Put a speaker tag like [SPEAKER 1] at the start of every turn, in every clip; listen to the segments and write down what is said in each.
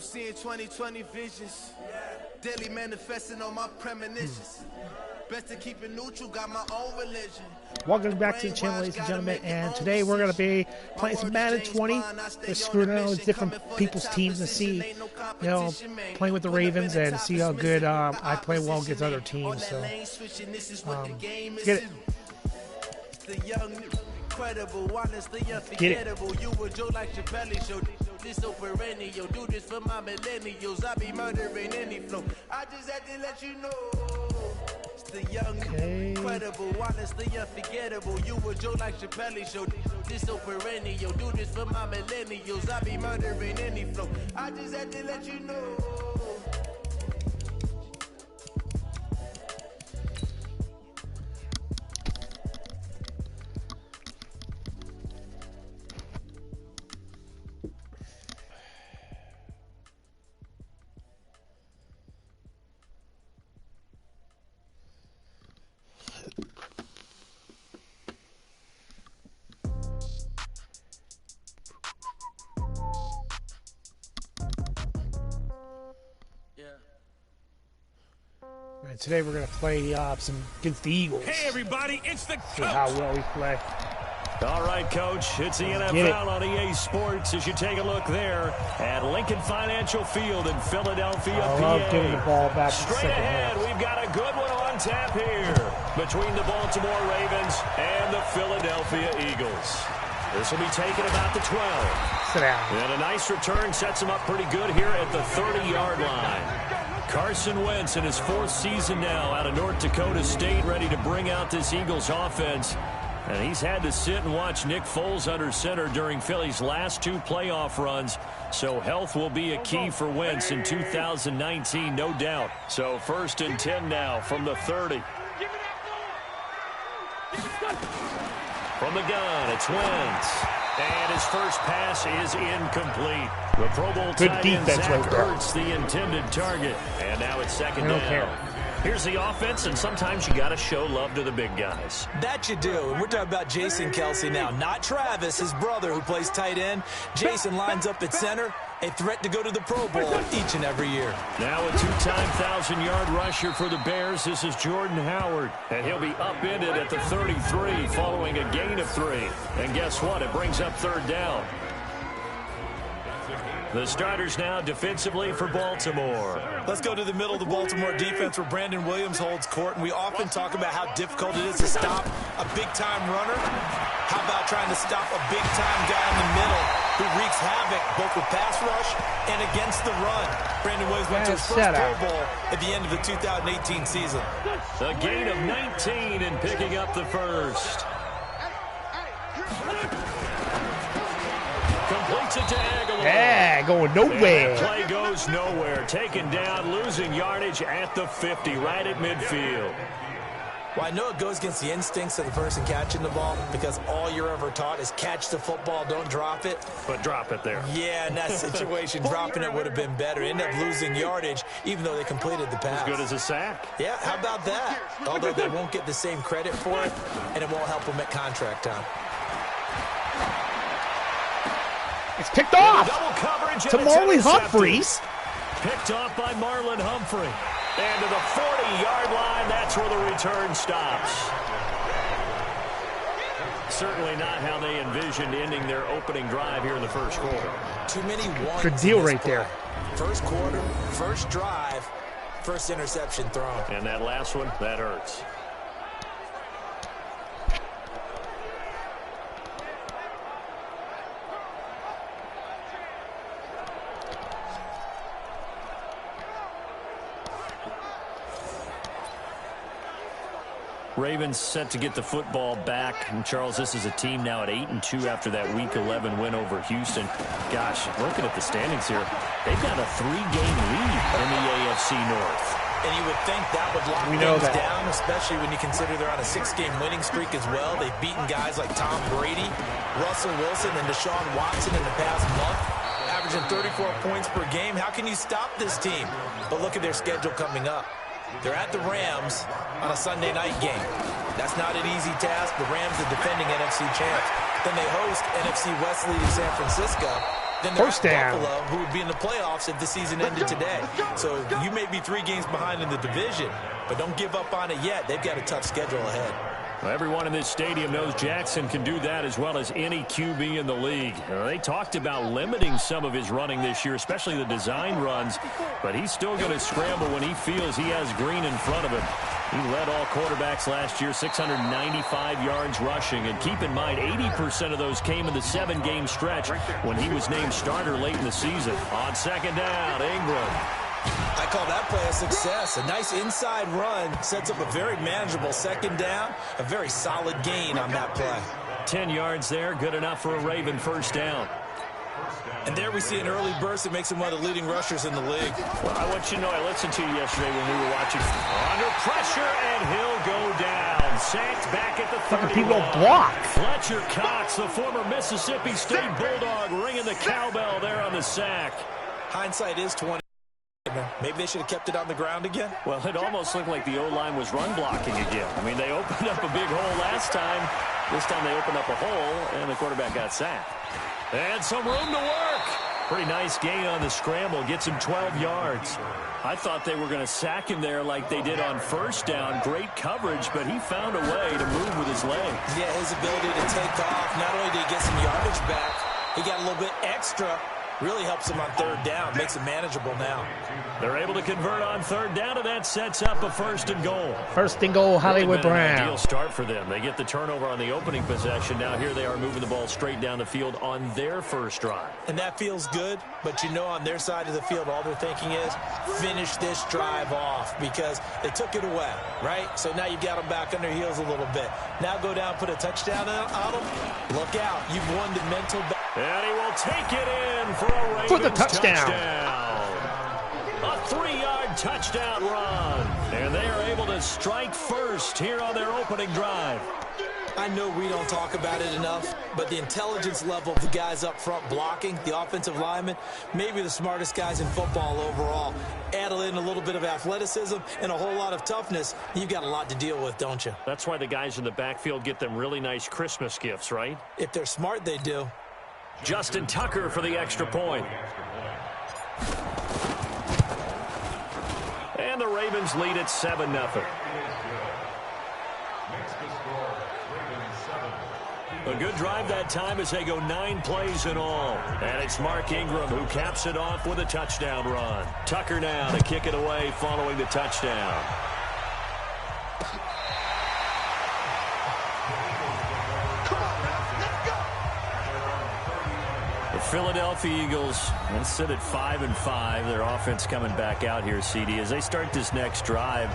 [SPEAKER 1] I'm seeing 20/20 visions. Daily manifesting on my premonitions. Best to keep it neutral, got my own religion.
[SPEAKER 2] Welcome back to the channel, ladies and gentlemen, and today we're going to be playing some Madden 20. Just screwing around with different people's teams to see, you know, playing with the Ravens and see how good I play well against other teams. So, get it. Incredible, honestly unforgettable. You would joke like your belly show. This so perennial. Do this for my millennials. I be murdering any flow. I just had to let you know. It's the young, incredible, honestly unforgettable. You would joke like your belly show. This so perennial. Do this for my millennials. I be murdering any flow. I just had to let you know. And today we're going to play some against the Eagles.
[SPEAKER 3] Hey everybody, it's the
[SPEAKER 2] see how well we play.
[SPEAKER 3] All right, Coach, it's the NFL on EA Sports as you take a look there at Lincoln Financial Field in Philadelphia, PA.
[SPEAKER 2] I love giving the ball back
[SPEAKER 3] straight ahead. We've got a good one on tap here between the Baltimore Ravens and the Philadelphia Eagles. This will be taken about the 12.
[SPEAKER 2] Sit down.
[SPEAKER 3] And a nice return sets him up pretty good here at the 30-yard line. Carson Wentz in his fourth season now out of North Dakota State, ready to bring out this Eagles offense. And he's had to sit and watch Nick Foles under center during Philly's last two playoff runs. So health will be a key for Wentz in 2019, no doubt. So 1st and 10 now from the 30. From the gun, it's Wentz. And his first pass is incomplete. The Pro Bowl tight end Zach Ertz, the intended target. And now it's second down. Here's the offense, and sometimes you got to show love to the big guys.
[SPEAKER 4] That you do. And we're talking about Jason Kelsey now, not Travis, his brother, who plays tight end. Jason lines up at center, a threat to go to the Pro Bowl each and every year.
[SPEAKER 3] Now a two-time 1,000-yard rusher for the Bears. This is Jordan Howard, and he'll be upended at the 33 following a gain of 3. And guess what? It brings up third down. The starters now defensively for Baltimore.
[SPEAKER 4] Let's go to the middle of the Baltimore defense where Brandon Williams holds court. And we often talk about how difficult it is to stop a big-time runner. How about trying to stop a big-time guy in the middle who wreaks havoc both with pass rush and against the run? Brandon Williams went to his first Pro Bowl at the end of the 2018 season.
[SPEAKER 3] A gain of 19 and picking up the first. Completes it to Aguilar.
[SPEAKER 2] Yeah, going nowhere.
[SPEAKER 3] And that play goes nowhere. Taken down, losing yardage at the 50, right at midfield.
[SPEAKER 4] Well, I know it goes against the instincts of the person catching the ball because all you're ever taught is catch the football, don't drop it.
[SPEAKER 3] But drop it there.
[SPEAKER 4] Yeah, in that situation, dropping it would have been better. End up losing yardage, even though they completed the pass.
[SPEAKER 3] As good as a sack.
[SPEAKER 4] Yeah, how about that? Although they won't get the same credit for it, and it won't help them at contract time.
[SPEAKER 2] It's picked off to Marlon Humphreys.
[SPEAKER 3] Picked off by Marlon Humphrey. And to the 40-yard line, that's where the return stops. Certainly not how they envisioned ending their opening drive here in the first quarter.
[SPEAKER 4] Too many ones.
[SPEAKER 2] Good deal right there.
[SPEAKER 4] First quarter, first drive, first interception thrown.
[SPEAKER 3] And that last one, that hurts. Ravens set to get the football back. And Charles, this is a team now at 8-2 after that Week 11 win over Houston. Gosh, looking at the standings here, they've got a 3-game lead in the AFC North.
[SPEAKER 4] And you would think that would lock things down, especially when you consider they're on a 6-game winning streak as well. They've beaten guys like Tom Brady, Russell Wilson, and Deshaun Watson in the past month, averaging 34 points per game. How can you stop this team? But look at their schedule coming up. They're at the Rams on a Sunday night game. That's not an easy task. The Rams are defending NFC champs. Then they host NFC West leading San Francisco. Then they're
[SPEAKER 5] First
[SPEAKER 4] at
[SPEAKER 5] down.
[SPEAKER 4] Buffalo, who would be in the playoffs if the season ended today. So you may be 3 games behind in the division, but don't give up on it yet. They've got a tough schedule ahead.
[SPEAKER 3] Well, everyone in this stadium knows Jackson can do that as well as any QB in the league. They talked about limiting some of his running this year, especially the design runs, but he's still going to scramble when he feels he has green in front of him. He led all quarterbacks last year, 695 yards rushing. And keep in mind, 80% of those came in the 7-game stretch when he was named starter late in the season. On second down, Ingram.
[SPEAKER 4] I call that play a success. A nice inside run sets up a very manageable second down. A very solid gain on that play.
[SPEAKER 3] 10 yards there, good enough for a Raven first down.
[SPEAKER 4] And there we see an early burst that makes him one of the leading rushers in the league.
[SPEAKER 3] Well, I want you to know, I listened to you yesterday when we were watching. Under pressure, and he'll go down. Sacked back at the 30.
[SPEAKER 5] People block.
[SPEAKER 3] Fletcher Cox, the former Mississippi State Bulldog, ringing the cowbell there on the sack.
[SPEAKER 4] Hindsight is 20. Maybe they should have kept it on the ground again.
[SPEAKER 3] Well, it almost looked like the O-line was run blocking again. I mean, they opened up a big hole last time. This time they opened up a hole, and the quarterback got sacked. And some room to work. Pretty nice gain on the scramble. Gets him 12 yards. I thought they were going to sack him there like they did on first down. Great coverage, but he found a way to move with his legs.
[SPEAKER 4] Yeah, his ability to take off. Not only did he get some yardage back, he got a little bit extra. Really helps him on third down. Makes it manageable now.
[SPEAKER 3] They're able to convert on third down, and that sets up a 1st and goal.
[SPEAKER 5] 1st and goal, Hollywood
[SPEAKER 3] Really been an
[SPEAKER 5] Brown.
[SPEAKER 3] ideal start for them. They get the turnover on the opening possession. Now here they are moving the ball straight down the field on their first drive.
[SPEAKER 4] And that feels good, but you know on their side of the field, all they're thinking is finish this drive off because they took it away, right? So now you've got them back on their heels a little bit. Now go down, put a touchdown on them. Look out. You've won the mental battle.
[SPEAKER 3] And he will take it in for a Ravens
[SPEAKER 5] For the touchdown.
[SPEAKER 3] A 3-yard touchdown run. And they are able to strike first here on their opening drive.
[SPEAKER 4] I know we don't talk about it enough, but the intelligence level of the guys up front blocking, the offensive linemen, maybe the smartest guys in football overall. Add in a little bit of athleticism and a whole lot of toughness. You've got a lot to deal with, don't you?
[SPEAKER 3] That's why the guys in the backfield get them really nice Christmas gifts, right?
[SPEAKER 4] If they're smart, they do.
[SPEAKER 3] Justin Tucker for the extra point. And the Ravens lead at 7-0. A good drive that time as they go 9 plays in all. And it's Mark Ingram who caps it off with a touchdown run. Tucker now to kick it away following the touchdown. Philadelphia Eagles and sit at 5-5. Their offense coming back out here, CD. As they start this next drive,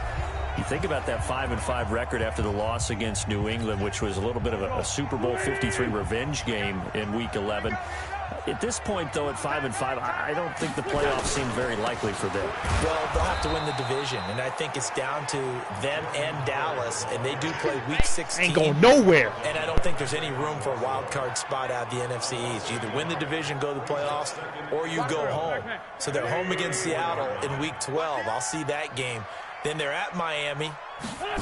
[SPEAKER 3] you think about that 5-5 record after the loss against New England, which was a little bit of a Super Bowl 53 revenge game in Week 11. At this point, though, at 5-5, I don't think the playoffs seem very likely for them.
[SPEAKER 4] Well, they'll have to win the division, and I think it's down to them and Dallas, and they do play Week 16.
[SPEAKER 5] Ain't going nowhere.
[SPEAKER 4] And I don't think there's any room for a wild card spot out of the NFC East. You either win the division, go to the playoffs, or you go home. So they're home against Seattle in Week 12. I'll see that game. Then they're at Miami,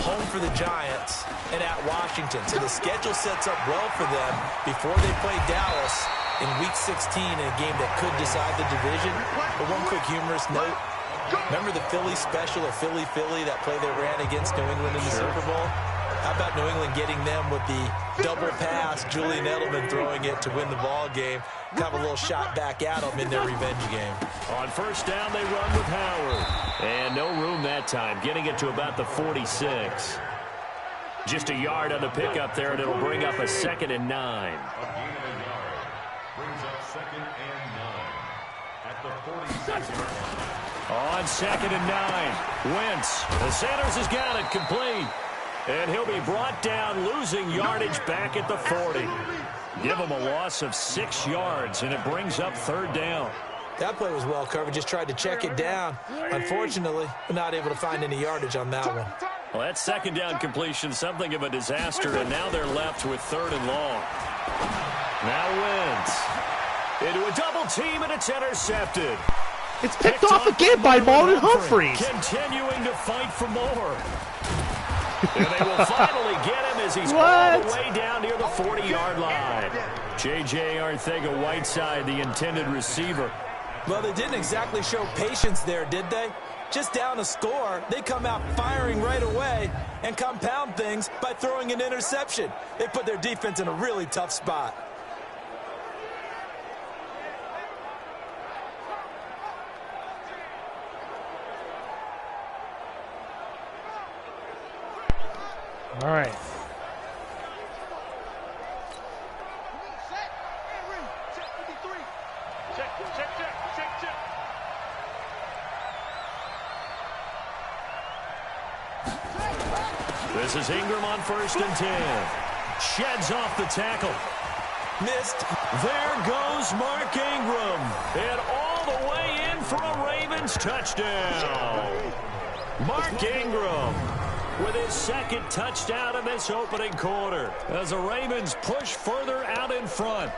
[SPEAKER 4] home for the Giants, and at Washington. So the schedule sets up well for them before they play Dallas in Week 16 in a game that could decide the division. But one quick humorous note, remember the Philly special or Philly that play they ran against New England in the Super Bowl? How about New England getting them with the double pass, Julian Edelman throwing it to win the ball game? Kind of a little shot back at them in their revenge game.
[SPEAKER 3] On first down, they run with Howard. And no room that time, getting it to about the 46. Just a yard on the pickup there, and it'll bring up a 2nd and 9.
[SPEAKER 2] Brings up 2nd and 9 at the 46.
[SPEAKER 3] On 2nd and 9, Wentz. The Sanders has got it complete. And he'll be brought down, losing yardage back at the 40. Give him a loss of 6 yards, and it brings up 3rd down.
[SPEAKER 4] That play was well covered. Just tried to check it down. Unfortunately, we're not able to find any yardage on that one.
[SPEAKER 3] Well, that 2nd down completion, something of a disaster, and now they're left with 3rd and long. Now Wentz into a double team, and it's intercepted.
[SPEAKER 5] It's picked off again by Marlon Humphreys.
[SPEAKER 3] Continuing to fight for more. And they will finally get him as he's all the way down near the 40-yard line. J.J. Arcega-Whiteside, the intended receiver.
[SPEAKER 4] Well, they didn't exactly show patience there, did they? Just down a score, they come out firing right away and compound things by throwing an interception. They put their defense in a really tough spot.
[SPEAKER 5] All right.
[SPEAKER 3] This is Ingram on 1st and 10. Sheds off the tackle.
[SPEAKER 4] Missed.
[SPEAKER 3] There goes Mark Ingram. And all the way in for a Ravens touchdown. Mark Ingram with his second touchdown in this opening quarter as the Ravens push further out in front.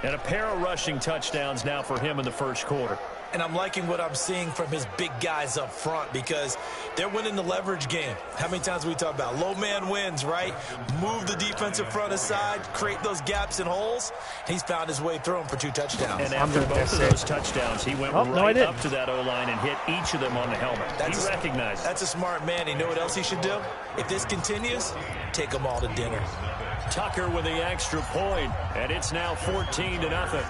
[SPEAKER 3] And a pair of rushing touchdowns now for him in the first quarter.
[SPEAKER 4] And I'm liking what I'm seeing from his big guys up front because they're winning the leverage game. How many times we talk about low man wins, right? Move the defensive front aside, create those gaps and holes. He's found his way through them for 2 touchdowns.
[SPEAKER 3] And after both of those touchdowns, he went right up to that O-line and hit each of them on the helmet. He recognized it.
[SPEAKER 4] That's a smart man. You know what else he should do? If this continues, take them all to dinner.
[SPEAKER 3] Tucker with the extra point, and it's now 14-0.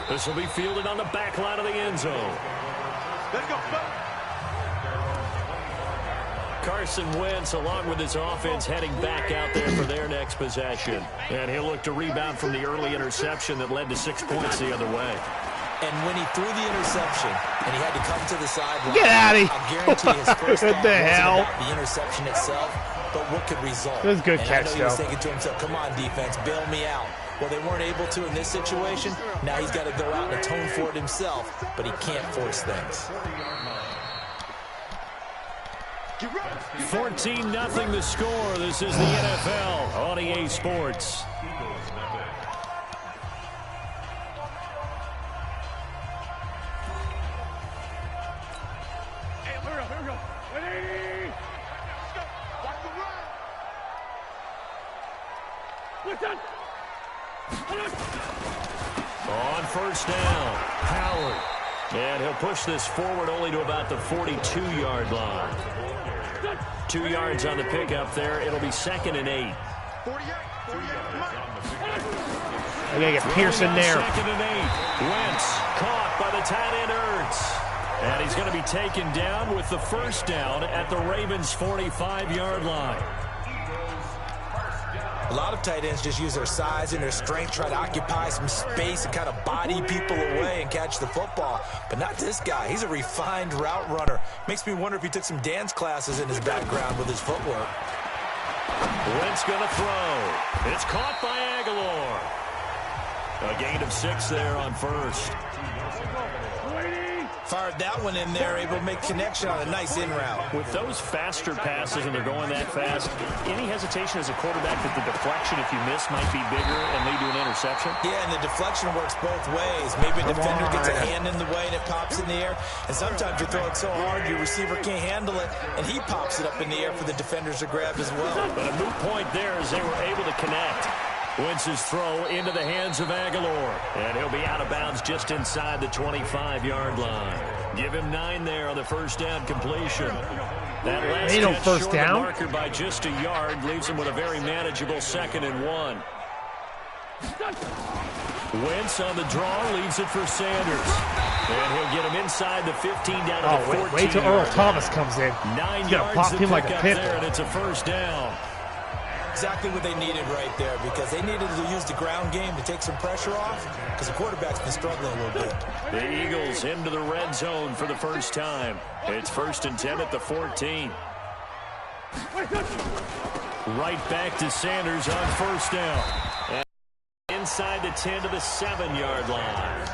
[SPEAKER 3] This will be fielded on the back line of the end zone.
[SPEAKER 2] Let's go.
[SPEAKER 3] Carson Wentz, along with his offense, heading back out there for their next possession. And he'll look to rebound from the early interception that led to 6 points the other way.
[SPEAKER 4] And when he threw the interception and he had to come to the sideline,
[SPEAKER 5] get out of here!
[SPEAKER 4] I guarantee his first thought
[SPEAKER 5] What the hell?
[SPEAKER 4] wasn't about the interception itself, but what could result.
[SPEAKER 5] It was a good catch,
[SPEAKER 4] I know he was thinking to himself, come on, defense, bail me out. Well, they weren't able to in this situation. Now he's got to go out and atone for it himself, but he can't force things.
[SPEAKER 3] 14-0 the score. This is the NFL on EA Sports. On 1st down, Howard. And he'll push this forward only to about the 42-yard line. 2 yards on the pickup there. It'll be 2nd and 8.
[SPEAKER 5] I gotta get Pearson there.
[SPEAKER 3] 2nd and 8. Wentz caught by the tight end Ertz. And he's going to be taken down with the 1st down at the Ravens' 45-yard line.
[SPEAKER 4] A lot of tight ends just use their size and their strength, try to occupy some space and kind of body people away and catch the football. But not this guy. He's a refined route runner. Makes me wonder if he took some dance classes in his background with his footwork.
[SPEAKER 3] Wentz going to throw. It's caught by Aguilar. A gain of 6 there on 1st.
[SPEAKER 4] Fired that one in there, able to make connection on a nice in route.
[SPEAKER 3] With those faster passes and they're going that fast, any hesitation as a quarterback that the deflection, if you miss, might be bigger and lead to an interception?
[SPEAKER 4] Yeah, and the deflection works both ways. Maybe a defender gets a hand in the way and it pops in the air. And sometimes you throw it so hard your receiver can't handle it, and he pops it up in the air for the defenders to grab as well.
[SPEAKER 3] But a moot point there as they were able to connect. Wentz's throw into the hands of Aguilar. And he'll be out of bounds just inside the 25-yard line. Give him 9 there on the 1st down completion. That last catch
[SPEAKER 5] first
[SPEAKER 3] short
[SPEAKER 5] down.
[SPEAKER 3] of the marker by just a yard leaves him with a very manageable 2nd and 1. Wentz on the draw leaves it for Sanders. And he'll get him inside the 15 down to the 14.
[SPEAKER 5] Wait till Earl Thomas comes in.
[SPEAKER 3] 9
[SPEAKER 5] He's
[SPEAKER 3] yards
[SPEAKER 5] gonna pop
[SPEAKER 3] to
[SPEAKER 5] him like
[SPEAKER 3] pick
[SPEAKER 5] a
[SPEAKER 3] up
[SPEAKER 5] pit.
[SPEAKER 3] there, and it's a 1st down.
[SPEAKER 4] Exactly what they needed right there, because they needed to use the ground game to take some pressure off, because the quarterback's been struggling a little bit.
[SPEAKER 3] The Eagles into the red zone for the first time. It's 1st and 10 at the 14. Right back to Sanders on 1st down. And inside the 10 to the 7-yard line.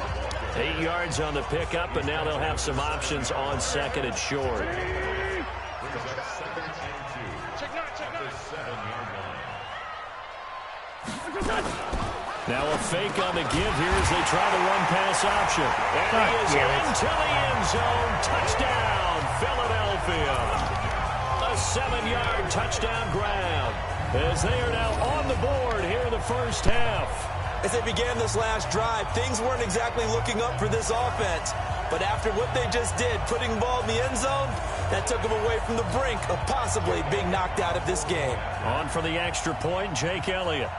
[SPEAKER 3] 8 yards on the pickup, and now they'll have some options on 2nd and short. Now a fake on the give here as they try the run-pass option. And he is into the end zone. Touchdown, Philadelphia. A 7-yard touchdown grab. as they are now on the board here in the first half.
[SPEAKER 4] As they began this last drive, things weren't exactly looking up for this offense. But after what they just did, putting the ball in the end zone, that took them away from the brink of possibly being knocked out of this game.
[SPEAKER 3] On for the extra point, Jake Elliott.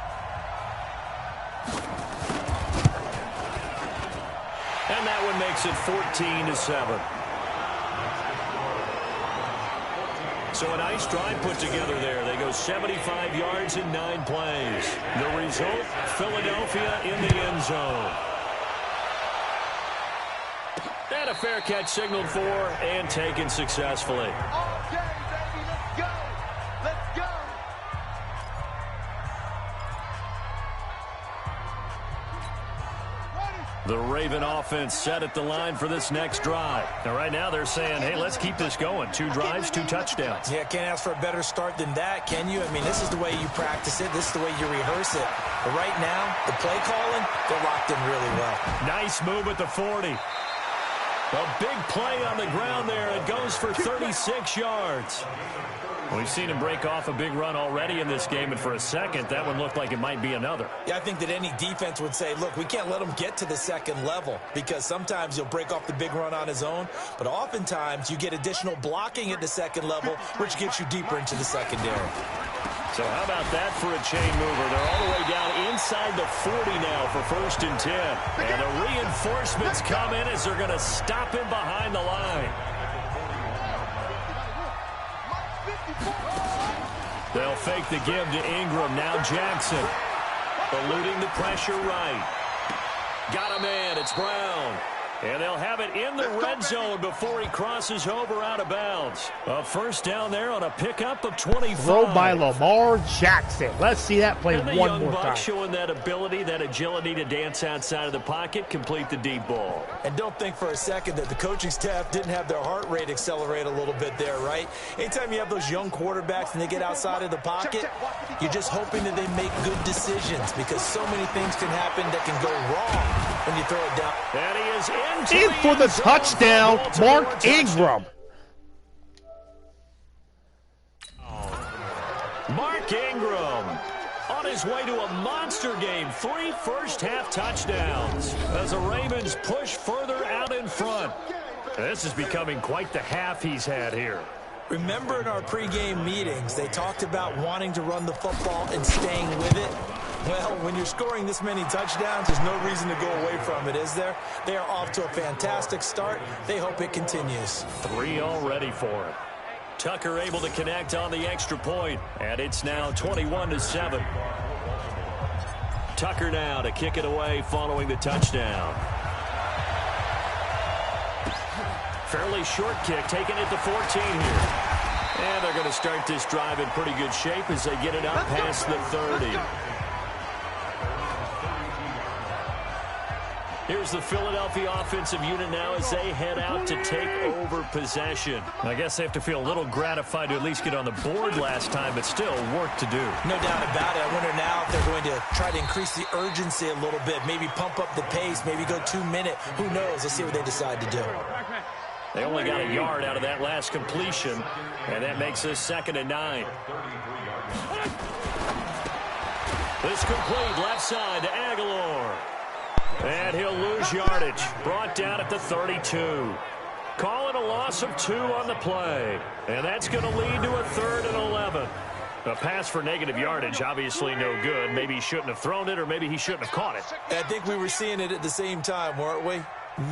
[SPEAKER 3] And that one makes it 14-7. So a nice drive put together there. They go 75 yards in 9 plays. The result, Philadelphia in the end zone. And a fair catch signaled for and taken successfully.
[SPEAKER 2] Okay, baby, let's go. Let's go.
[SPEAKER 3] The Raven offense set at the line for this next drive. Now, right now they're saying, hey, let's keep this going. 2 drives, 2 touchdowns.
[SPEAKER 4] Yeah, can't ask for a better start than that, can you? I mean, this is the way you practice it. This is the way you rehearse it. But right now, the play calling, they're locked in really well.
[SPEAKER 3] Nice move at the 40. A big play on the ground there. It goes for 36 yards. We've seen him break off a big run already in this game, and for a second, that one looked like it might be another.
[SPEAKER 4] Yeah, I think that any defense would say, look, we can't let him get to the second level, because sometimes he'll break off the big run on his own, but oftentimes you get additional blocking at the second level, which gets you deeper into the secondary.
[SPEAKER 3] So how about that for a chain mover? They're all the way down inside the 40 now for 1st and 10. And the reinforcements come in as they're going to stop him behind the line. They'll fake the give to Ingram. Now Jackson. Eluding the pressure right. Got him in. It's Brown. And they'll have it in the red zone before he crosses over out of bounds. A first down there on a pickup of 25.
[SPEAKER 5] Throw by Lamar Jackson. Let's see that play
[SPEAKER 3] and the
[SPEAKER 5] one
[SPEAKER 3] young
[SPEAKER 5] more
[SPEAKER 3] buck
[SPEAKER 5] time.
[SPEAKER 3] showing that ability, that agility to dance outside of the pocket, complete the deep ball.
[SPEAKER 4] And don't think for a second that the coaching staff didn't have their heart rate accelerate a little bit there, right? Anytime you have those young quarterbacks and they get outside of the pocket, you're just hoping that they make good decisions, because so many things can happen that can go wrong when you throw it down.
[SPEAKER 3] And he is
[SPEAKER 5] In for the touchdown, Mark Ingram.
[SPEAKER 3] Mark Ingram on his way to a monster game. 3 first-half touchdowns as the Ravens push further out in front. This is becoming quite the half he's had here.
[SPEAKER 4] Remember in our pregame meetings, they talked about wanting to run the football and staying with it? Well, when you're scoring this many touchdowns, there's no reason to go away from it, is there? They are off to a fantastic start. They hope it continues.
[SPEAKER 3] 3 already for him. Tucker able to connect on the extra point, and it's now 21-7. Tucker now to kick it away following the touchdown. Fairly short kick, taking it to 14 here. And they're going to start this drive in pretty good shape as they get it up past the 30. Here's the Philadelphia offensive unit now as they head out to take over possession. I guess they have to feel a little gratified to at least get on the board last time, but still work to do.
[SPEAKER 4] No doubt about it. I wonder now if they're going to try to increase the urgency a little bit, maybe pump up the pace, maybe go 2-minute. Who knows? Let's see what they decide to do.
[SPEAKER 3] They only got a yard out of that last completion, and that makes this 2nd and 9. This complete left side to Aguilar. And he'll lose yardage. Brought down at the 32. Calling a loss of 2 on the play. And that's going to lead to a 3rd and 11. A pass for negative yardage, obviously no good. Maybe he shouldn't have thrown it, or maybe he shouldn't have caught it.
[SPEAKER 4] I think we were seeing it at the same time, weren't we?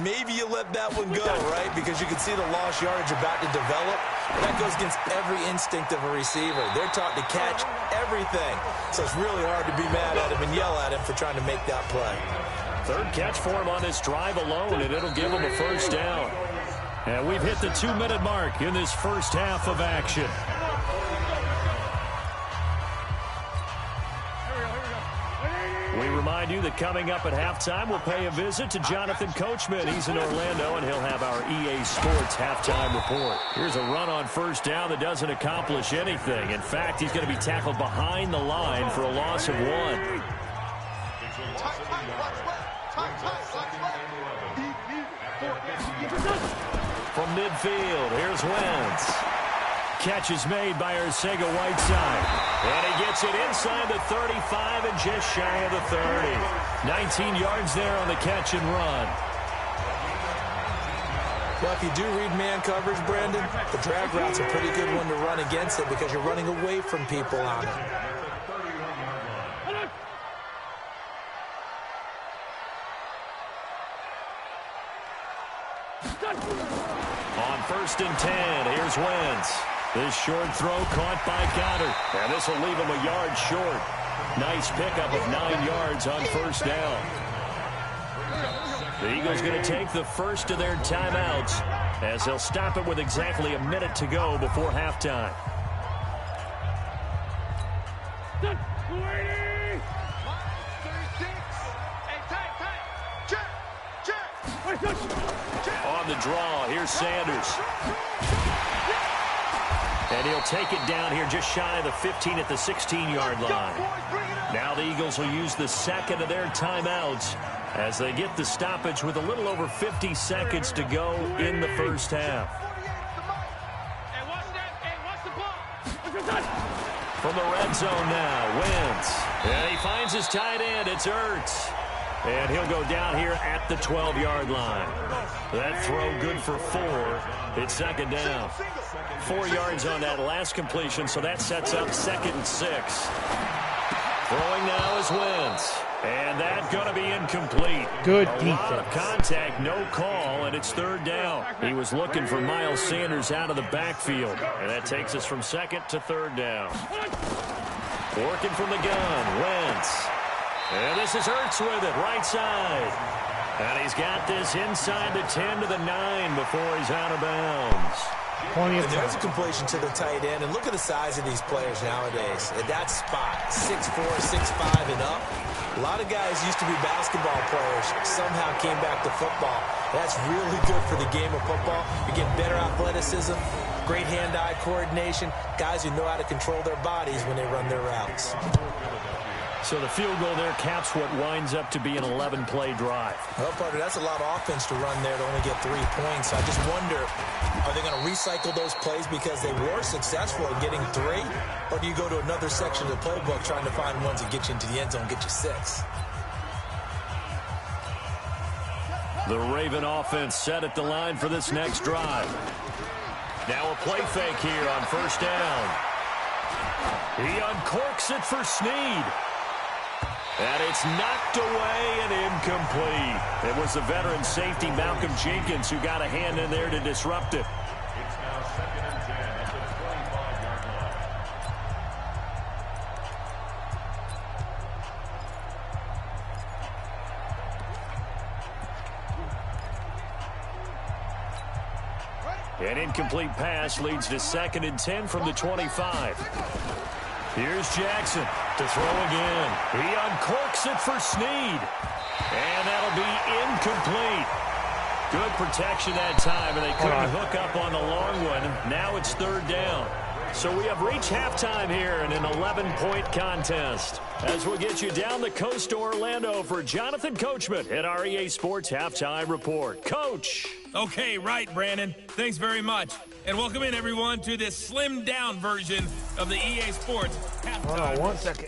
[SPEAKER 4] Maybe you let that one go, right? Because you can see the lost yardage about to develop. That goes against every instinct of a receiver. They're taught to catch everything. So it's really hard to be mad at him and yell at him for trying to make that play.
[SPEAKER 3] 3rd catch for him on this drive alone, and it'll give him a first down. And we've hit the 2-minute mark in this first half of action. We remind you that coming up at halftime, we'll pay a visit to Jonathan Coachman. He's in Orlando, and he'll have our EA Sports halftime report. Here's a run on first down that doesn't accomplish anything. In fact, he's going to be tackled behind the line for a loss of 1. From midfield, here's Wentz. catch is made by Arcega-Whiteside. And he gets it inside the 35 and just shy of the 30. 19 yards there on the catch and run.
[SPEAKER 4] Well, if you do read man coverage, Brandon, the drag route's a pretty good one to run against it because you're running away from people on it.
[SPEAKER 3] On 1st and 10, here's Wentz. This short throw caught by Goddard. And this will leave him a yard short. Nice pickup of 9 yards on 1st down. The Eagles going to take the first of their timeouts as they'll stop it with exactly a minute to go before halftime. On the draw, here's Sanders. And he'll take it down here just shy of the 15 at the 16-yard line. Now the Eagles will use the second of their timeouts as they get the stoppage with a little over 50 seconds to go in the first half. From the red zone now, Wentz. And he finds his tight end. It's Ertz. And he'll go down here at the 12-yard line. That throw good for 4. It's 2nd down. 4 yards on that last completion, so that sets up 2nd and 6. Throwing now is Wentz. And that's going to be incomplete.
[SPEAKER 5] Good
[SPEAKER 3] defense. A lot of contact, no call, and it's 3rd down. He was looking for Miles Sanders out of the backfield. And that takes us from 2nd to 3rd down. Working from the gun, Wentz. And this is Ertz with it, right side. And he's got this inside the 10 to the 9 before he's out of bounds.
[SPEAKER 4] And there's a completion to the tight end. And look at the size of these players nowadays. At that spot, 6'4", 6'5", and up. A lot of guys used to be basketball players, somehow came back to football. That's really good for the game of football. You get better athleticism, great hand-eye coordination, guys who know how to control their bodies when they run their routes.
[SPEAKER 3] So the field goal there caps what winds up to be an 11-play drive.
[SPEAKER 4] Well, partner, that's a lot of offense to run there to only get 3 points. I just wonder, are they going to recycle those plays because they were successful in getting 3? Or do you go to another section of the playbook trying to find ones that get you into the end zone, get you 6?
[SPEAKER 3] The Raven offense set at the line for this next drive. Now a play fake here on 1st down. He uncorks it for Snead. And it's knocked away and incomplete. It was the veteran safety Malcolm Jenkins who got a hand in there to disrupt it.
[SPEAKER 2] It's now 2nd and 10 at the 25-yard line.
[SPEAKER 3] An incomplete pass leads to 2nd and 10 from the 25. Here's Jackson to throw again. He uncorks it for Snead. And that'll be incomplete. Good protection that time, and they couldn't hook up on the long one. Now it's 3rd down. So we have reached halftime here in an 11-point contest. As we'll get you down the coast to Orlando for Jonathan Coachman at our EA Sports Halftime Report. Coach.
[SPEAKER 6] Okay, right, Brandon. Thanks very much. And welcome in, everyone, to this slimmed-down version of the EA Sports Halftime.
[SPEAKER 5] Hold on 1 second.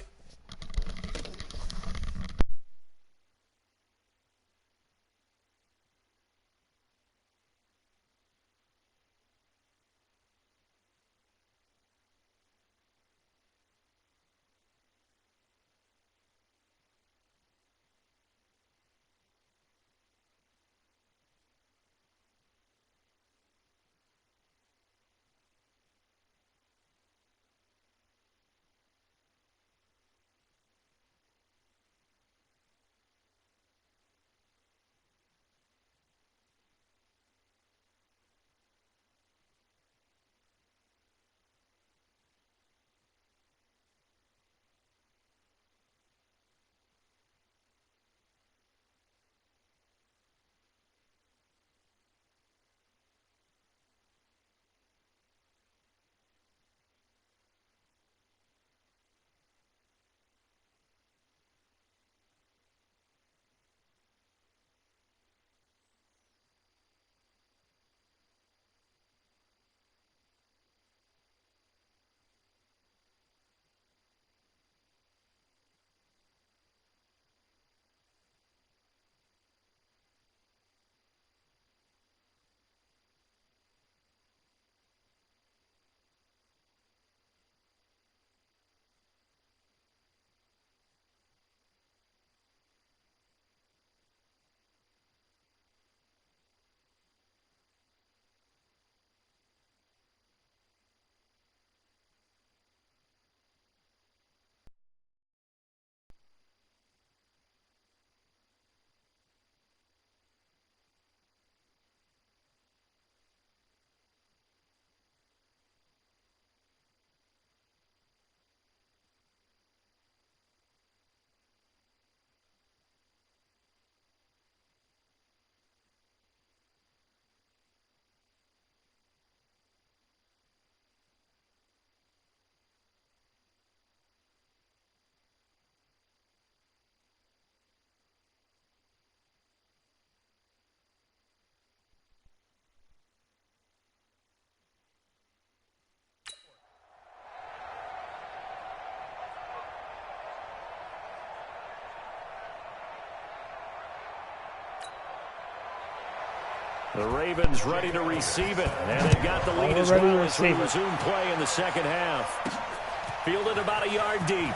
[SPEAKER 3] The Ravens ready to receive it, and they've got the lead as well as we resume play in the second half. Fielded about a yard deep.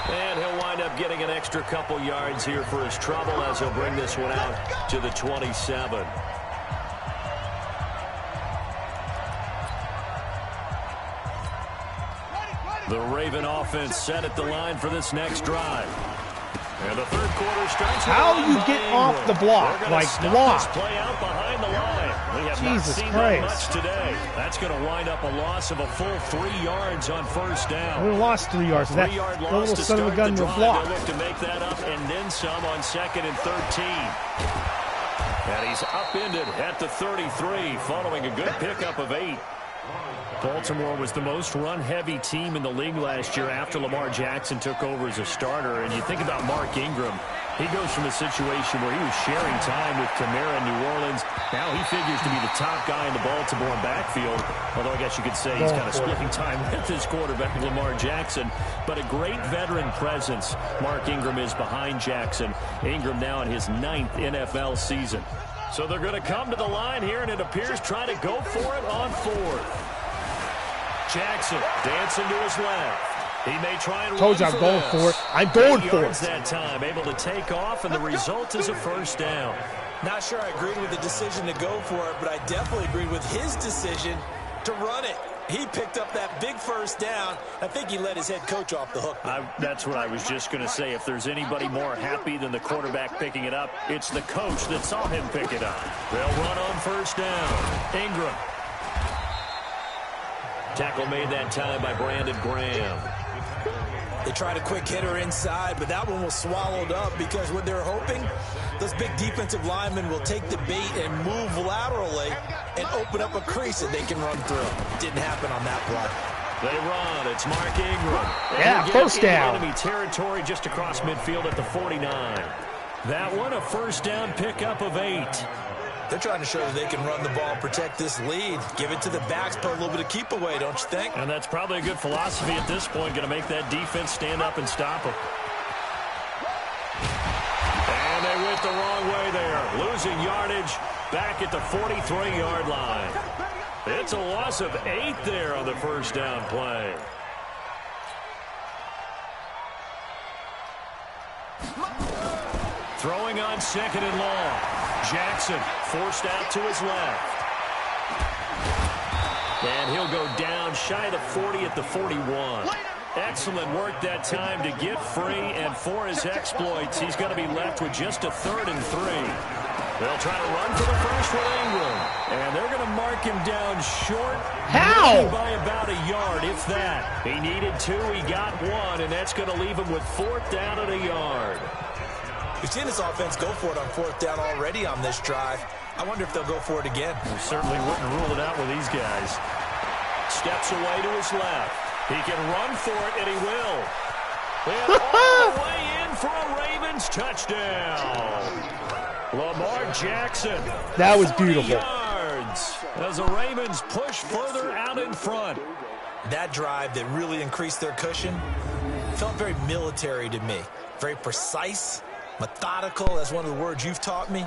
[SPEAKER 3] And he'll wind up getting an extra couple yards here for his trouble as he'll bring this one out to the 27. The Raven offense set at the line for this next drive. And the third quarter starts.
[SPEAKER 5] How do you get off the block? Like block.
[SPEAKER 3] Play out behind the line. We have not seen that much today. That's going to wind up a loss of a full 3 yards on first down.
[SPEAKER 5] We lost 3 yards. That little son of a gun will block.
[SPEAKER 3] They'll look to make that up and then some on 2nd and 13. And he's upended at the 33 following a good pickup of 8. Baltimore was the most run-heavy team in the league last year after Lamar Jackson took over as a starter. And you think about Mark Ingram, he goes from a situation where he was sharing time with Kamara in New Orleans. Now he figures to be the top guy in the Baltimore backfield, although I guess you could say he's kind of splitting time with his quarterback, Lamar Jackson. But a great veteran presence Mark Ingram is behind Jackson. Ingram now in his 9th NFL season. So they're going to come to the line here, and it appears trying to go for it on 4th. Jackson dancing to his left. He may try and
[SPEAKER 5] told you I'm going for it. I'm going for it.
[SPEAKER 3] That time, able to take off, and the result is a first down.
[SPEAKER 4] Not sure I agreed with the decision to go for it, but I definitely agreed with his decision to run it. He picked up that big first down. I think he let his head coach off the hook.
[SPEAKER 3] That's what I was just going to say. If there's anybody more happy than the quarterback picking it up, it's the coach that saw him pick it up. They'll run on first down. Ingram. Tackle made that time by Brandon Graham.
[SPEAKER 4] They tried a quick hitter inside, but that one was swallowed up because what they're hoping, those big defensive linemen will take the bait and move laterally and open up a crease that they can run through. Didn't happen on that play.
[SPEAKER 3] They run. It's Mark Ingram.
[SPEAKER 5] Yeah, first down.
[SPEAKER 3] Enemy territory just across midfield at the 49. That one, a first down pickup of 8.
[SPEAKER 4] They're trying to show that they can run the ball and protect this lead. Give it to the backs, put a little bit of keep away, don't you think?
[SPEAKER 3] And that's probably a good philosophy at this point, going to make that defense stand up and stop them. And they went the wrong way there. Losing yardage back at the 43-yard line. It's a loss of 8 there on the first down play. Throwing on 2nd and long. Jackson forced out to his left. And he'll go down shy of the 40 at the 41. Excellent work that time to get free, and for his exploits, he's going to be left with just a 3rd and 3. They'll try to run for the first with Ingram. And they're going to mark him down short.
[SPEAKER 5] How?
[SPEAKER 3] By about a yard, if that. He needed 2, he got 1, and that's going to leave him with 4th down at a yard.
[SPEAKER 4] We've seen this offense go for it on 4th down already on this drive. I wonder if they'll go for it again.
[SPEAKER 3] We certainly wouldn't rule it out with these guys. Steps away to his left. He can run for it, and he will. And all the way in for a Ravens touchdown. Lamar Jackson.
[SPEAKER 5] That was beautiful.
[SPEAKER 3] Yards as the Ravens push further out in front.
[SPEAKER 4] That drive that really increased their cushion felt very military to me. Very precise. Methodical, that's one of the words you've taught me,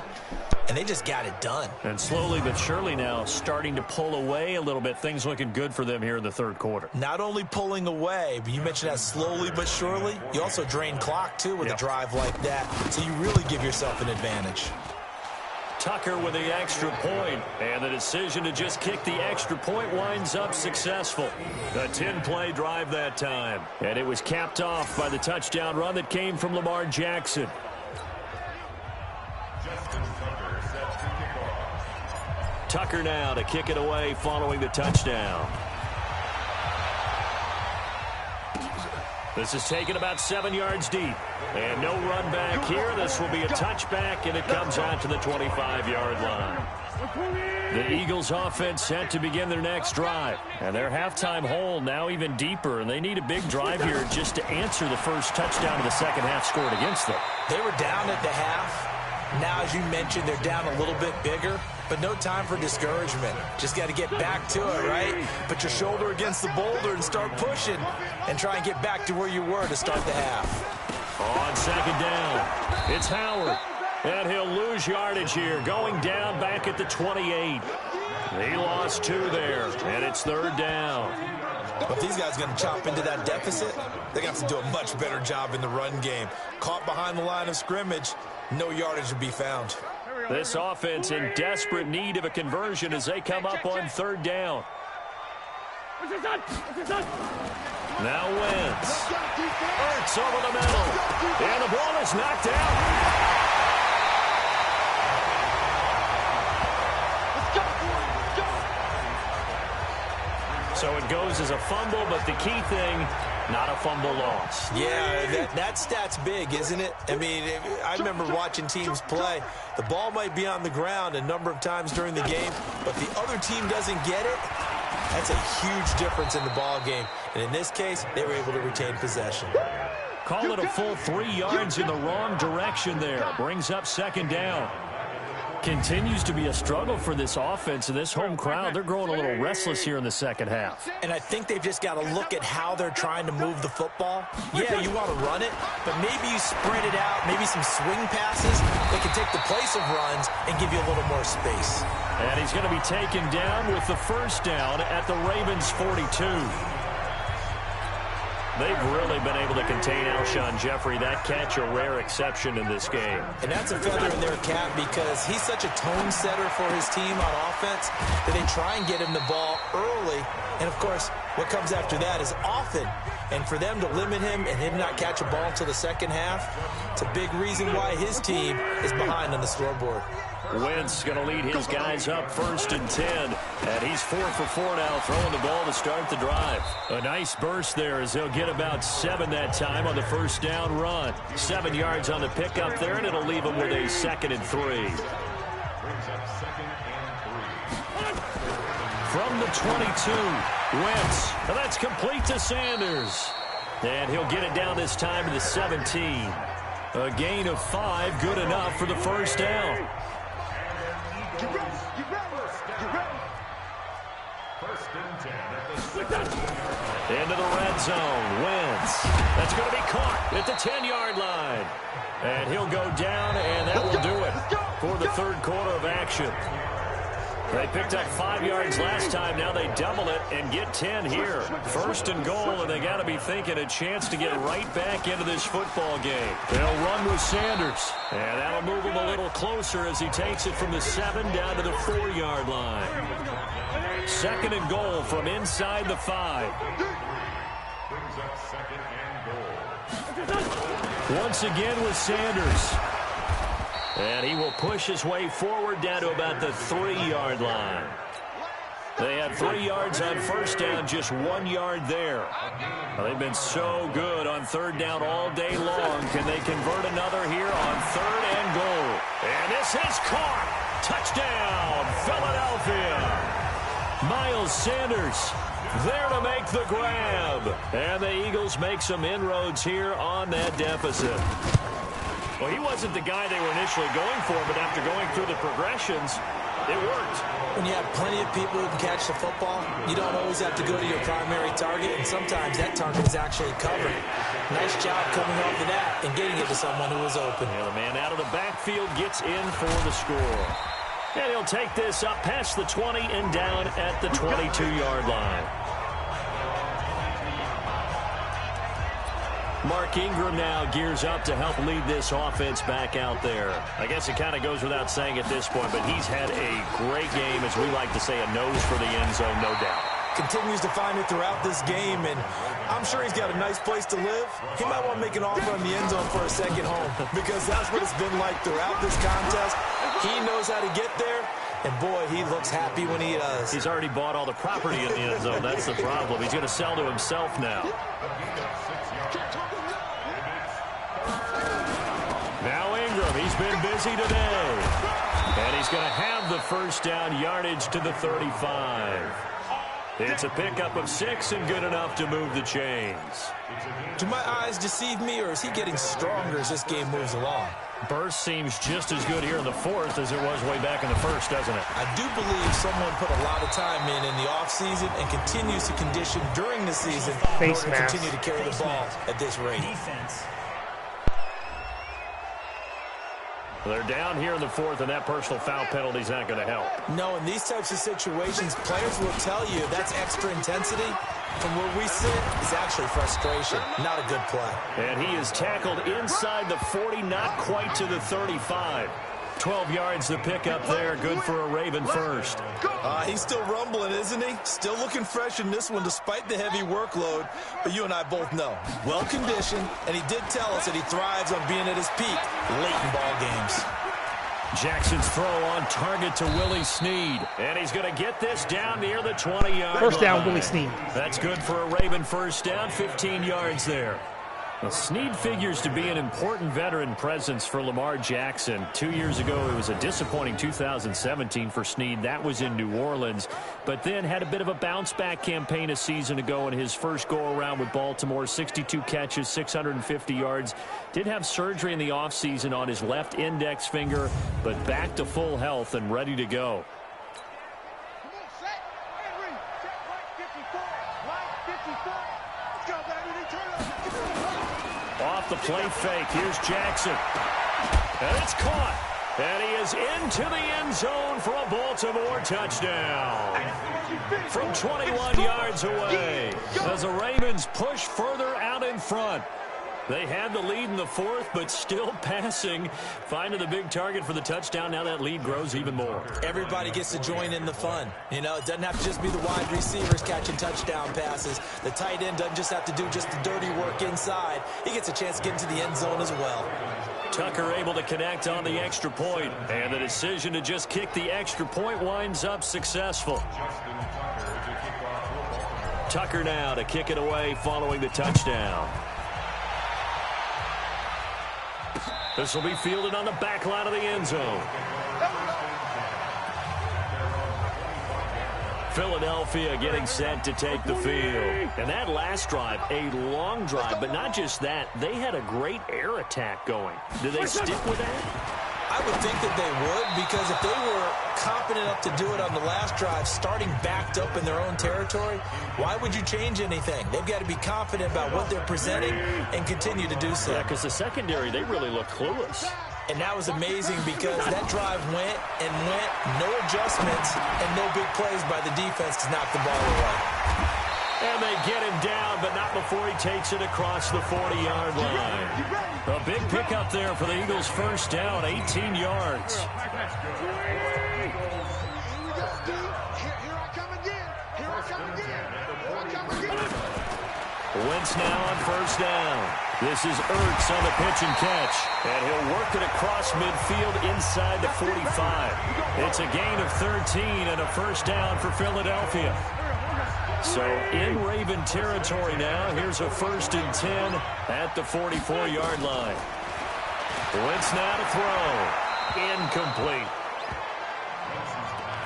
[SPEAKER 4] and they just got it done.
[SPEAKER 3] And slowly but surely now starting to pull away a little bit. Things looking good for them here in the 3rd quarter.
[SPEAKER 4] Not only pulling away, but you mentioned that slowly but surely. You also drain clock, too, with a drive like that, so you really give yourself an advantage.
[SPEAKER 3] Tucker with the extra point, and the decision to just kick the extra point winds up successful. A 10-play drive that time, and it was capped off by the touchdown run that came from Lamar Jackson. Tucker now to kick it away following the touchdown. This is taken about 7 yards deep. And no run back here. This will be a touchback, and it comes out to the 25-yard line. The Eagles offense set to begin their next drive. And their halftime hole now even deeper, and they need a big drive here just to answer the first touchdown of the second half scored against them.
[SPEAKER 4] They were down at the half. Now, as you mentioned, they're down a little bit bigger, but no time for discouragement. Just got to get back to it, right? Put your shoulder against the boulder and start pushing and try and get back to where you were to start the half.
[SPEAKER 3] On 2nd down, it's Howard. And he'll lose yardage here, going down back at the 28. He lost 2 there, and it's 3rd down.
[SPEAKER 4] But if these guys are going to chop into that deficit, they got to do a much better job in the run game. Caught behind the line of scrimmage, no yardage to be found.
[SPEAKER 3] This offense in desperate need of a conversion as they come up on 3rd down. Now Wentz. Ertz over the middle. And the ball is knocked out. So it goes as a fumble, but the key thing, not a fumble loss.
[SPEAKER 4] Yeah, that stat's big, isn't it? I mean, I remember watching teams play. The ball might be on the ground a number of times during the game, but the other team doesn't get it. That's a huge difference in the ball game. And in this case, they were able to retain possession.
[SPEAKER 3] Call it a full 3 yards in the wrong direction there. Brings up 2nd down. Continues to be a struggle for this offense and this home crowd. They're growing a little restless here in the second half.
[SPEAKER 4] And I think they've just got to look at how they're trying to move the football. Yeah, you want to run it, but maybe you spread it out, maybe some swing passes that can take the place of runs and give you a little more space.
[SPEAKER 3] And he's going to be taken down with the 1st down at the Ravens' 42. They've really been able to contain Alshon Jeffrey. That catch a rare exception in this game.
[SPEAKER 4] And that's a feather in their cap because he's such a tone setter for his team on offense that they try and get him the ball early. And, of course, what comes after that is often. And for them to limit him and him not catch a ball until the second half, it's a big reason why his team is behind on the scoreboard.
[SPEAKER 3] Wentz going to lead his guys up 1st and 10. And he's 4 for 4 now, throwing the ball to start the drive. A nice burst there as they'll get about 7 that time on the 1st down run. 7 yards on the pickup there, and it'll leave them with a 2nd and 3. From the 22, Wentz. And that's complete to Sanders. And he'll get it down this time to the 17. A gain of 5, good enough for the 1st down. Into the red zone. Wentz. That's going to be caught at the 10-yard line. And he'll go down, and that will do it for the 3rd quarter of action. They picked up 5 yards last time. Now they double it and get 10 here. 1st and goal, and they got to be thinking a chance to get right back into this football game. They'll run with Sanders, and that'll move him a little closer as he takes it from the 7 down to the 4-yard line. 2nd and goal from inside the 5. Once again with Sanders. And he will push his way forward down to about the 3-yard line. They had 3 yards on 1st down, just 1 yard there. Well, they've been so good on 3rd down all day long. Can they convert another here on 3rd and goal? And this is caught. Touchdown, Philadelphia. Miles Sanders there to make the grab. And the Eagles make some inroads here on that deficit. Well, he wasn't the guy they were initially going for, but after going through the progressions, it worked.
[SPEAKER 4] When you have plenty of people who can catch the football, you don't always have to go to your primary target, and sometimes that target is actually covered. Nice job coming off of that and getting it to someone who was open.
[SPEAKER 3] Yeah, the man out of the backfield gets in for the score. And he'll take this up past the 20 and down at the 22-yard line. Mark Ingram now gears up to help lead this offense back out there. I guess it kind of goes without saying at this point, but he's had a great game, as we like to say, a nose for the end zone, no doubt.
[SPEAKER 4] Continues to find it throughout this game, and I'm sure he's got a nice place to live. He might want to make an offer on the end zone for a second home, because that's what it's been like throughout this contest. He knows how to get there, and boy, he looks happy when he does.
[SPEAKER 3] He's already bought all the property in the end zone. That's the problem. He's going to sell to himself now. Now Ingram, he's been busy today. And he's going to have the 1st down yardage to the 35. It's a pickup of 6 and good enough to move the chains.
[SPEAKER 4] Do my eyes deceive me, or is he getting stronger as this game moves along?
[SPEAKER 3] Burst seems just as good here in the 4th as it was way back in the 1st, doesn't it?
[SPEAKER 4] I do believe someone put a lot of time in the offseason and continues to condition during the season in order to continue to carry the ball at this rate.
[SPEAKER 3] They're down here in the fourth, and that personal foul penalty is not going to help.
[SPEAKER 4] No, in these types of situations, players will tell you that's extra intensity. From where we sit, is actually frustration. Not a good play.
[SPEAKER 3] And he is tackled inside the 40, not quite to the 35. 12 yards to pick up there. Good for a Raven first.
[SPEAKER 4] He's still rumbling, isn't he? Still looking fresh in this one despite the heavy workload. But you and I both know, well-conditioned, and he did tell us that he thrives on being at his peak late in ball games.
[SPEAKER 3] Jackson's throw on target to Willie Snead. And he's going to get this down near the 20-yard line.
[SPEAKER 5] First down, Willie Snead.
[SPEAKER 3] That's good for a Raven first down, 15 yards there. Well, Snead figures to be an important veteran presence for Lamar Jackson. 2 years ago, it was a disappointing 2017 for Snead. That was in New Orleans, but then had a bit of a bounce-back campaign a season ago in his first go-around with Baltimore. 62 catches, 650 yards. Did have surgery in the offseason on his left index finger, but back to full health and ready to go. Off the play fake, here's Jackson. And it's caught. And he is into the end zone for a Baltimore touchdown. From 21 yards away, as the Ravens push further out in front. They had the lead in the fourth, but still passing. Finding the big target for the touchdown. Now that lead grows even more.
[SPEAKER 4] Everybody gets to join in the fun. You know, it doesn't have to just be the wide receivers catching touchdown passes. The tight end doesn't just have to do just the dirty work inside. He gets a chance to get into the end zone as well.
[SPEAKER 3] Tucker able to connect on the extra point. And the decision to just kick the extra point winds up successful. Tucker now to kick it away following the touchdown. This will be fielded on the back line of the end zone. Philadelphia getting set to take the field. And that last drive, a long drive, but not just that. They had a great air attack going. Do they stick with that?
[SPEAKER 4] I would think that they would, because if they were confident enough to do it on the last drive, starting backed up in their own territory, why would you change anything? They've got to be confident about what they're presenting and continue to do so.
[SPEAKER 3] Yeah, because the secondary, they really look clueless.
[SPEAKER 4] And that was amazing because that drive went and went, no adjustments, and no big plays by the defense to knock the ball away.
[SPEAKER 3] And they get him down, but not before he takes it across the 40-yard line. A big pickup there for the Eagles' first down, 18 yards. Wentz now on first down. This is Ertz on the pitch and catch. And he'll work it across midfield inside the 45. It's a gain of 13 and a first down for Philadelphia. So in Raven territory now, here's a 1st and 10 at the 44-yard line. Wentz now to throw. Incomplete.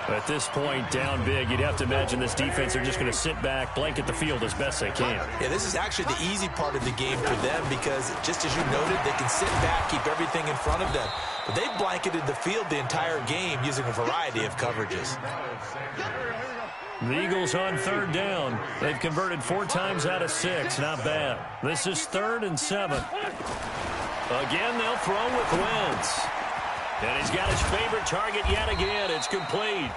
[SPEAKER 3] At this point, down big, you'd have to imagine this defense are just going to sit back, blanket the field as best they can.
[SPEAKER 4] Yeah, this is actually the easy part of the game for them because, just as you noted, they can sit back, keep everything in front of them. But they blanketed the field the entire game using a variety of coverages.
[SPEAKER 3] The Eagles on third down. They've converted 4 times out of 6. Not bad. This is 3rd and 7. Again, they'll throw with Wentz. And he's got his favorite target yet again. It's complete.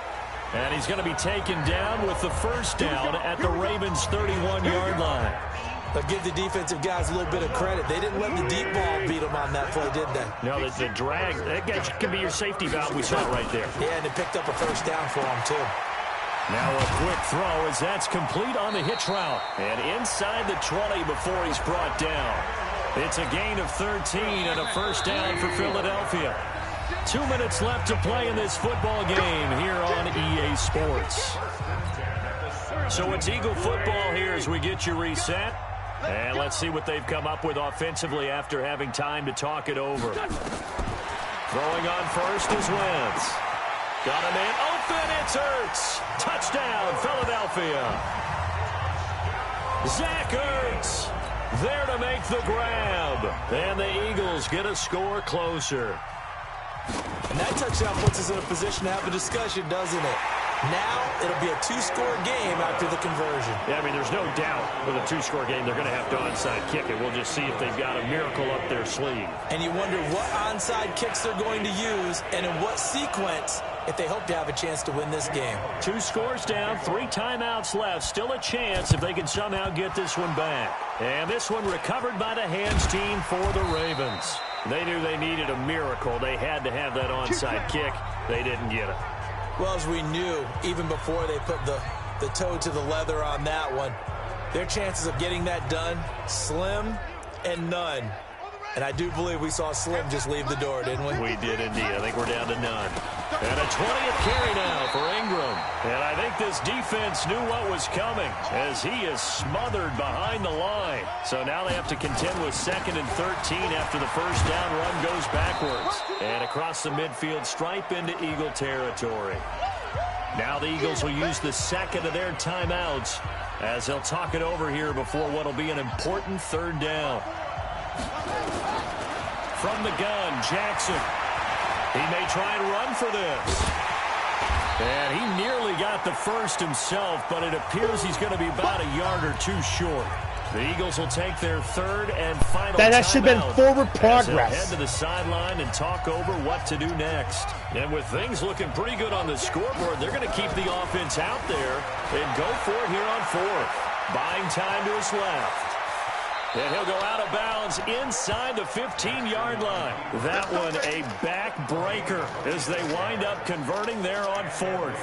[SPEAKER 3] And he's going to be taken down with the first down at the Ravens' 31-yard line.
[SPEAKER 4] But give the defensive guys a little bit of credit. They didn't let the deep ball beat them on that play, did they?
[SPEAKER 3] No, the drag, that can be your safety valve. We saw it right there.
[SPEAKER 4] Yeah, and it picked up a first down for them, too.
[SPEAKER 3] Now a quick throw as that's complete on the hitch route. And inside the 20 before he's brought down. It's a gain of 13 and a first down for Philadelphia. 2 minutes left to play in this football game here on EA Sports. So it's Eagle football here as we get you reset. And let's see what they've come up with offensively after having time to talk it over. Throwing on first is Wentz. Got a man open, it's Ertz. Touchdown, Philadelphia. Zach Ertz there to make the grab. And the Eagles get a score closer.
[SPEAKER 4] And that touchdown puts us in a position to have a discussion, doesn't it? Now it'll be a two-score game after the conversion.
[SPEAKER 3] Yeah, I mean, there's no doubt with a two-score game they're going to have to onside kick it. We'll just see if they've got a miracle up their sleeve.
[SPEAKER 4] And you wonder what onside kicks they're going to use and in what sequence if they hope to have a chance to win this game.
[SPEAKER 3] 2 scores down, 3 timeouts left. Still a chance if they can somehow get this one back. And this one recovered by the hands team for the Ravens. They knew they needed a miracle. They had to have that onside kick. They didn't get it.
[SPEAKER 4] Well, as we knew, even before they put the toe to the leather on that one, their chances of getting that done, slim and none. And I do believe we saw Slim just leave the door, didn't we?
[SPEAKER 3] We did indeed. I think we're down to none. And a 20th carry now for Ingram. And I think this defense knew what was coming as he is smothered behind the line. So now they have to contend with 2nd and 13 after the first down run goes backwards. And across the midfield stripe into Eagle territory. Now the Eagles will use the second of their timeouts as they'll talk it over here before what will be an important 3rd down. From the gun, Jackson. He may try and run for this. And he nearly got the first himself, but it appears he's going to be about a yard or 2 short. The Eagles will take their 3rd and final
[SPEAKER 5] that should have been forward progress.
[SPEAKER 3] Head to the sideline and talk over what to do next. And with things looking pretty good on the scoreboard, they're going to keep the offense out there and go for it here on 4th. Buying time to his left. And he'll go out of bounds inside the 15-yard line. That one a backbreaker as they wind up converting there on 4th.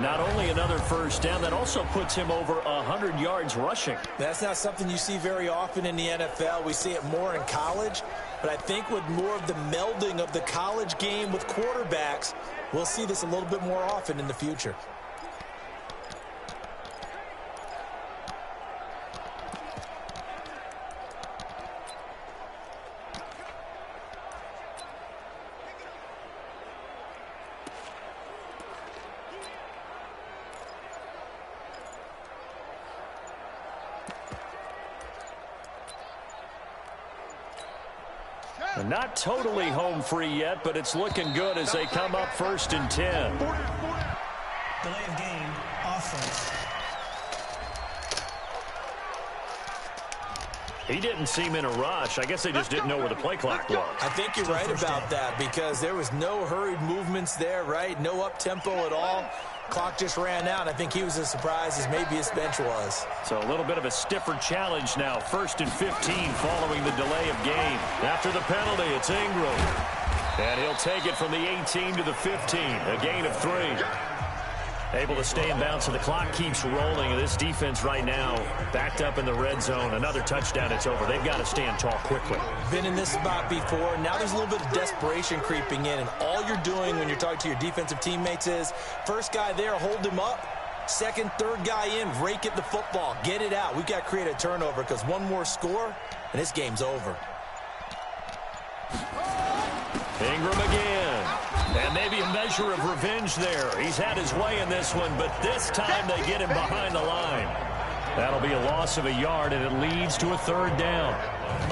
[SPEAKER 3] Not only another first down, that also puts him over 100 yards rushing.
[SPEAKER 4] That's not something you see very often in the NFL. We see it more in college. But I think with more of the melding of the college game with quarterbacks, we'll see this a little bit more often in the future.
[SPEAKER 3] Not totally home free yet, but it's looking good as they come up 1st and 10.
[SPEAKER 2] Delay of game, offense.
[SPEAKER 3] He didn't seem in a rush. I guess they just didn't know where the play clock was.
[SPEAKER 4] I think you're right about that because there was no hurried movements there, right? No up-tempo at all. Clock just ran out. I think he was as surprised as maybe his bench was.
[SPEAKER 3] So a little bit of a stiffer challenge now. 1st and 15 following the delay of game. After the penalty, it's Ingram. And he'll take it from the 18 to the 15. A gain of 3. Able to stay in bounds, so the clock keeps rolling. This defense right now backed up in the red zone. Another touchdown, it's over. They've got to stand tall quickly.
[SPEAKER 4] Been in this spot before. Now there's a little bit of desperation creeping in, and all you're doing when you're talking to your defensive teammates is first guy there, hold him up. Second, third guy in, rake at the football. Get it out. We've got to create a turnover because one more score, and this game's over.
[SPEAKER 3] Ingram again. And maybe a measure of revenge there. He's had his way in this one, but this time they get him behind the line. That'll be a loss of a yard, and it leads to a 3rd down.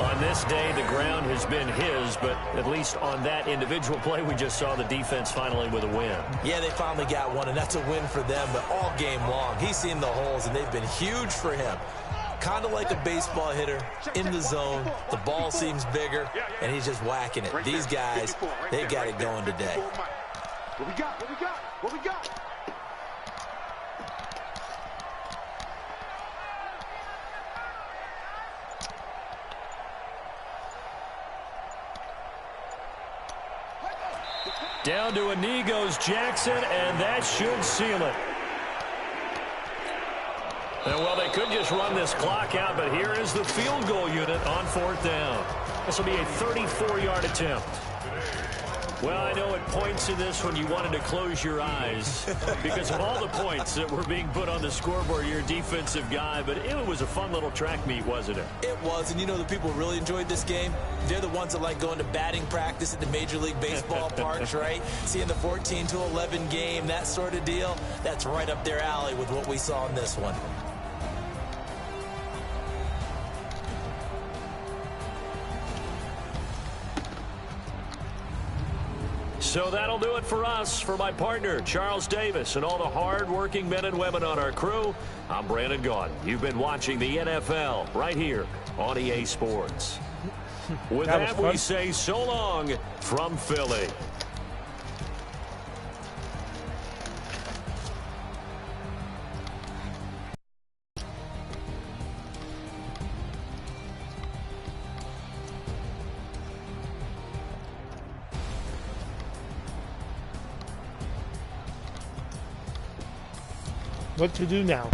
[SPEAKER 3] On this day, the ground has been his, but at least on that individual play, we just saw the defense finally with a win.
[SPEAKER 4] Yeah, they finally got one, and that's a win for them, but all game long, he's seen the holes, and they've been huge for him. Kind of like a baseball hitter in the zone. The ball seems bigger, and he's just whacking it. These guys, they got it going today.
[SPEAKER 2] What we got? What we got? What we got?
[SPEAKER 3] Down to a knee goes Jackson, and that should seal it. And, well, they could just run this clock out, but here is the field goal unit on 4th down. This will be a 34-yard attempt. Well, I know at points in this one you wanted to close your eyes because of all the points that were being put on the scoreboard. You're a defensive guy, but it was a fun little track meet, wasn't it?
[SPEAKER 4] It was, and you know the people really enjoyed this game? They're the ones that like going to batting practice at the Major League Baseball parks, right? Seeing the 14-11 game, that sort of deal, that's right up their alley with what we saw in this one.
[SPEAKER 3] So that'll do it for us. For my partner, Charles Davis, and all the hard-working men and women on our crew, I'm Brandon Gaudin. You've been watching the NFL right here on EA Sports. With that we say so long from Philly.
[SPEAKER 5] What to do now?